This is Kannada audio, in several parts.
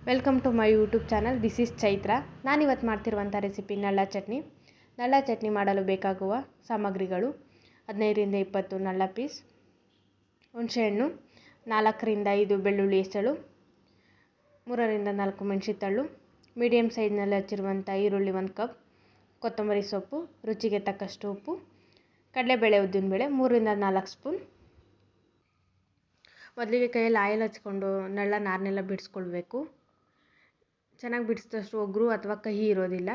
Welcome to my YouTube channel. This is Chaitra. ನಾನಿವತ್ತು ಮಾಡ್ತಿರುವಂಥ ರೆಸಿಪಿ ನಳ್ಳ ಚಟ್ನಿ. ನಳ್ಳ ಚಟ್ನಿ ಮಾಡಲು ಬೇಕಾಗುವ ಸಾಮಗ್ರಿಗಳು: 15ರಿಂದ 20 ನಳ್ಳ ಪೀಸ್, ಹುಣಸೆಹಣ್ಣು, 4ರಿಂದ 5 ಬೆಳ್ಳುಳ್ಳಿ ಎಸಳು, 3ರಿಂದ 4 ಮೆಣಸಿನಕಾಳು, ಮೀಡಿಯಮ್ ಸೈಜ್ನಲ್ಲಿ ಹಚ್ಚಿರುವಂಥ ಈರುಳ್ಳಿ 1 ಕಪ್, ಕೊತ್ತಂಬರಿ ಸೊಪ್ಪು, ರುಚಿಗೆ ತಕ್ಕಷ್ಟು ಉಪ್ಪು, ಕಡಲೆಬೇಳೆ ಉದ್ದಿನಬೇಳೆ 3ರಿಂದ 4 ಸ್ಪೂನ್. ಮೊದಲಿಗೆ ಕೈಯಲ್ಲಿ ಆಯಿಲ್ ಹಚ್ಕೊಂಡು ನಳ್ಳ ನಾರನ್ನೆಲ್ಲ ಬಿಡಿಸ್ಕೊಳ್ಬೇಕು. ಚೆನ್ನಾಗಿ ಬಿಡಿಸಿದಷ್ಟು ಒಗರು ಅಥವಾ ಕಹಿ ಇರೋದಿಲ್ಲ.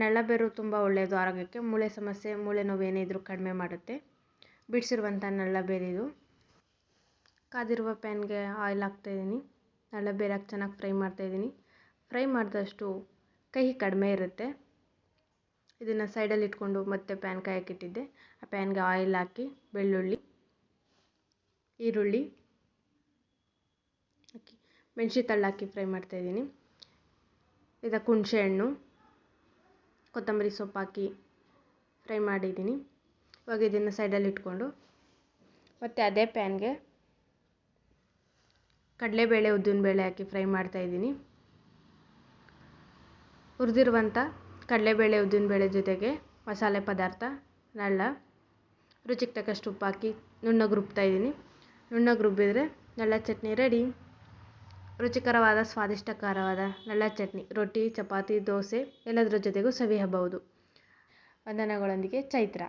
ನಳ್ಳ ಬೇರು ತುಂಬ ಒಳ್ಳೆಯದು ಆರೋಗ್ಯಕ್ಕೆ. ಮೂಳೆ ಸಮಸ್ಯೆ, ಮೂಳೆ ನೋವು ಏನೇ ಇದ್ದರೂ ಕಡಿಮೆ ಮಾಡುತ್ತೆ. ಬಿಡಿಸಿರುವಂಥ ನಳ್ಳ ಬೇರಿದು. ಕಾದಿರುವ ಪ್ಯಾನ್ಗೆ ಆಯಿಲ್ ಹಾಕ್ತಾಯಿದ್ದೀನಿ. ನಳ್ಳ ಬೇರೆ ಹಾಕಿ ಚೆನ್ನಾಗಿ ಫ್ರೈ ಮಾಡ್ತಾಯಿದ್ದೀನಿ. ಫ್ರೈ ಮಾಡಿದಷ್ಟು ಕಹಿ ಕಡಿಮೆ ಇರುತ್ತೆ. ಇದನ್ನು ಸೈಡಲ್ಲಿ ಇಟ್ಕೊಂಡು ಮತ್ತೆ ಪ್ಯಾನ್ ಕಾಯಕ್ಕಿಟ್ಟಿದ್ದೆ. ಆ ಪ್ಯಾನ್ಗೆ ಆಯಿಲ್ ಹಾಕಿ ಬೆಳ್ಳುಳ್ಳಿ, ಈರುಳ್ಳಿ ಹಾಕಿ ಮೆಣಸಿನಕಾಳು ಹಾಕಿ ಫ್ರೈ ಮಾಡ್ತಾಯಿದ್ದೀನಿ. ಇದಕ್ಕೆ ಹುಣಸೆಹಣ್ಣು, ಕೊತ್ತಂಬರಿ ಸೊಪ್ಪು ಹಾಕಿ ಫ್ರೈ ಮಾಡಿದ್ದೀನಿ. ಇವಾಗ ಇದನ್ನು ಸೈಡಲ್ಲಿ ಇಟ್ಕೊಂಡು ಮತ್ತು ಅದೇ ಪ್ಯಾನ್ಗೆ ಕಡಲೆಬೇಳೆ ಉದ್ದಿನಬೇಳೆ ಹಾಕಿ ಫ್ರೈ ಮಾಡ್ತಾಯಿದ್ದೀನಿ. ಹುರಿದಿರುವಂಥ ಕಡಲೆಬೇಳೆ ಉದ್ದಿನಬೇಳೆ ಜೊತೆಗೆ ಮಸಾಲೆ ಪದಾರ್ಥ ನಳ್ಳ, ರುಚಿಗೆ ತಕ್ಕಷ್ಟು ಉಪ್ಪು ಹಾಕಿ ನುಣ್ಣಗೆ ರುಬ್ತಾಯಿದ್ದೀನಿ. ನುಣ್ಣಗೆ ರುಬ್ಬಿದರೆ ನಳ್ಳ ಚಟ್ನಿ ರೆಡಿ. ರುಚಿಕರವಾದ ಸ್ವಾದಿಷ್ಟಕರವಾದ ನಳ್ಳ ಚಟ್ನಿ ರೊಟ್ಟಿ, ಚಪಾತಿ, ದೋಸೆ ಎಲ್ಲದರ ಜೊತೆಗೂ ಸವಿಯಬಹುದು. ವಂದನೆಗಳೊಂದಿಗೆ ಚೈತ್ರ.